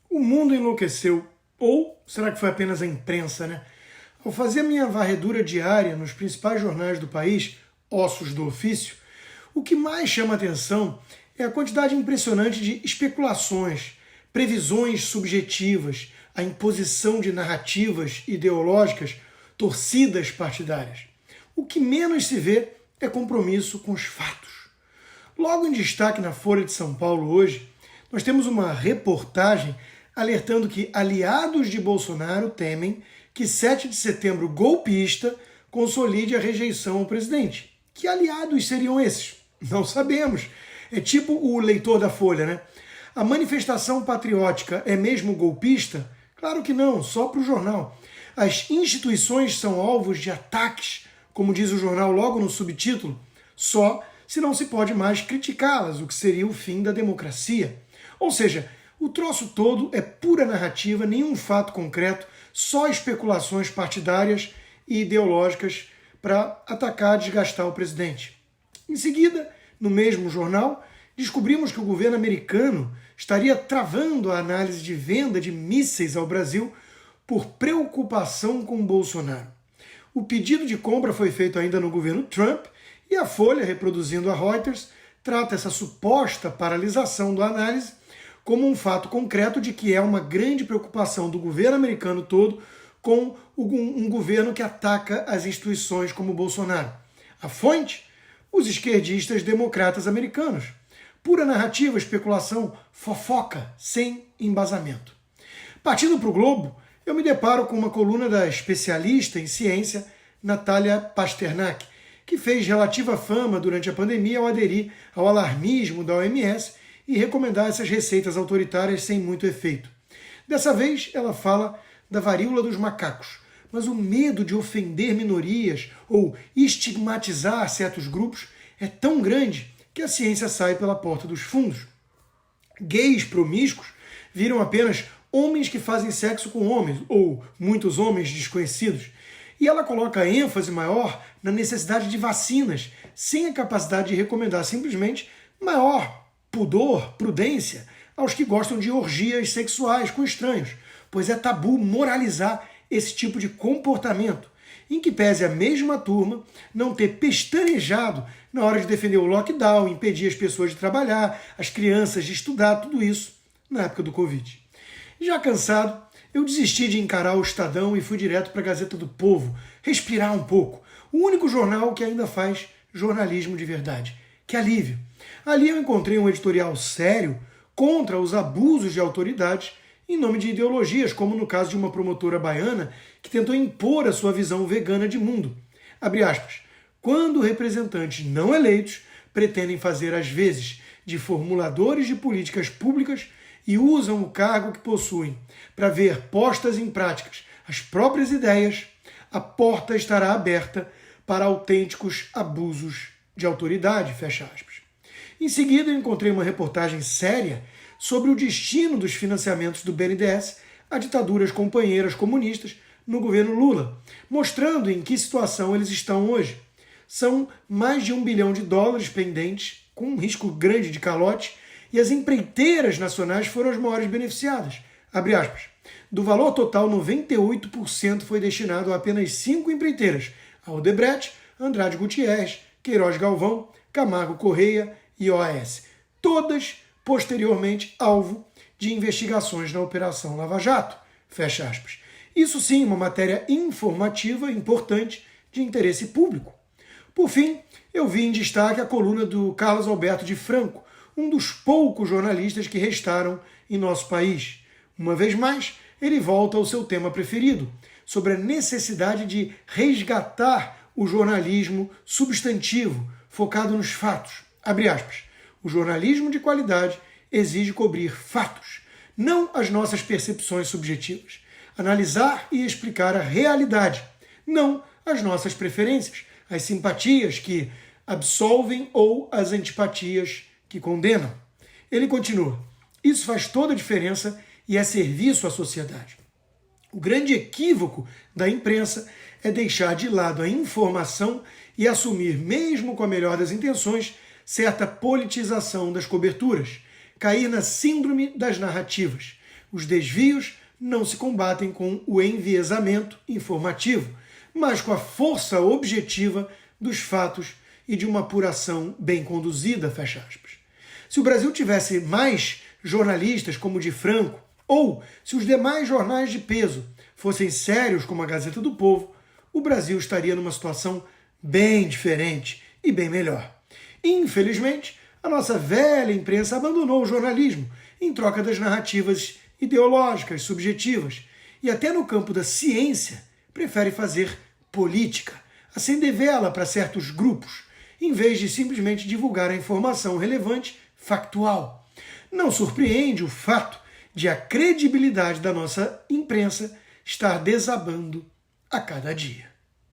O mundo enlouqueceu. Ou será que foi apenas a imprensa, né? Ao fazer minha varredura diária nos principais jornais do país, ossos do ofício, o que mais chama atenção é a quantidade impressionante de especulações, previsões subjetivas, a imposição de narrativas ideológicas, torcidas partidárias. O que menos se vê é compromisso com os fatos. Logo em destaque na Folha de São Paulo hoje, nós temos uma reportagem alertando que aliados de Bolsonaro temem que 7 de setembro golpista consolide a rejeição ao presidente. Que aliados seriam esses? Não sabemos. É tipo o leitor da Folha, né? A manifestação patriótica é mesmo golpista? Claro que não, só para o jornal. As instituições são alvos de ataques, como diz o jornal logo no subtítulo, só se não se pode mais criticá-las, o que seria o fim da democracia. Ou seja, o troço todo é pura narrativa, nenhum fato concreto, só especulações partidárias e ideológicas para atacar e desgastar o presidente. Em seguida, no mesmo jornal, descobrimos que o governo americano estaria travando a análise de venda de mísseis ao Brasil por preocupação com Bolsonaro. O pedido de compra foi feito ainda no governo Trump e a Folha, reproduzindo a Reuters, trata essa suposta paralisação da análise como um fato concreto de que é uma grande preocupação do governo americano todo com um governo que ataca as instituições como Bolsonaro. A fonte? Os esquerdistas democratas americanos. Pura narrativa, especulação, fofoca, sem embasamento. Partindo para o Globo, eu me deparo com uma coluna da especialista em ciência, Natália Pasternak, que fez relativa fama durante a pandemia ao aderir ao alarmismo da OMS e recomendar essas receitas autoritárias sem muito efeito. Dessa vez, ela fala da varíola dos macacos, mas o medo de ofender minorias ou estigmatizar certos grupos é tão grande que a ciência sai pela porta dos fundos. Gays promíscuos viram apenas homens que fazem sexo com homens, ou muitos homens desconhecidos, e ela coloca ênfase maior na necessidade de vacinas, sem a capacidade de recomendar simplesmente maior pudor, prudência aos que gostam de orgias sexuais com estranhos, pois é tabu moralizar esse tipo de comportamento, em que pese a mesma turma não ter pestanejado na hora de defender o lockdown, impedir as pessoas de trabalhar, as crianças de estudar, tudo isso na época do Covid. Já cansado, eu desisti de encarar o Estadão e fui direto para a Gazeta do Povo, respirar um pouco, o único jornal que ainda faz jornalismo de verdade. Que alívio! Ali eu encontrei um editorial sério contra os abusos de autoridades em nome de ideologias, como no caso de uma promotora baiana que tentou impor a sua visão vegana de mundo. Abre aspas. Quando representantes não eleitos pretendem fazer às vezes de formuladores de políticas públicas e usam o cargo que possuem para ver postas em práticas as próprias ideias, a porta estará aberta para autênticos abusos de autoridade, fecha aspas. Em seguida, eu encontrei uma reportagem séria sobre o destino dos financiamentos do BNDES a ditaduras companheiras comunistas no governo Lula, mostrando em que situação eles estão hoje. São mais de $1 bilhão pendentes, com um risco grande de calote, e as empreiteiras nacionais foram as maiores beneficiadas. Abre aspas. Do valor total, 98% foi destinado a apenas 5 empreiteiras: a Odebrecht, Andrade Gutierrez, Queiroz Galvão, Camargo Correia e OAS. Todas, posteriormente, alvo de investigações na Operação Lava Jato. Fecha aspas. Isso sim, uma matéria informativa importante de interesse público. Por fim, eu vi em destaque a coluna do Carlos Alberto de Franco, um dos poucos jornalistas que restaram em nosso país. Uma vez mais, ele volta ao seu tema preferido, sobre a necessidade de resgatar o jornalismo substantivo, focado nos fatos. Abre aspas. O jornalismo de qualidade exige cobrir fatos, não as nossas percepções subjetivas. Analisar e explicar a realidade, não as nossas preferências, as simpatias que absolvem ou as antipatias que condenam. Ele continua. Isso faz toda a diferença e é serviço à sociedade. O grande equívoco da imprensa é deixar de lado a informação e assumir, mesmo com a melhor das intenções, certa politização das coberturas, cair na síndrome das narrativas, Os desvios não se combatem com o enviesamento informativo, mas com a força objetiva dos fatos e de uma apuração bem conduzida, fecha aspas. Se o Brasil tivesse mais jornalistas como o de Franco, ou se os demais jornais de peso fossem sérios como a Gazeta do Povo, o Brasil estaria numa situação bem diferente e bem melhor. Infelizmente, a nossa velha imprensa abandonou o jornalismo em troca das narrativas ideológicas, subjetivas, e até no campo da ciência prefere fazer política, acender vela para certos grupos, em vez de simplesmente divulgar a informação relevante, factual. Não surpreende o fato de a credibilidade da nossa imprensa estar desabando a cada dia.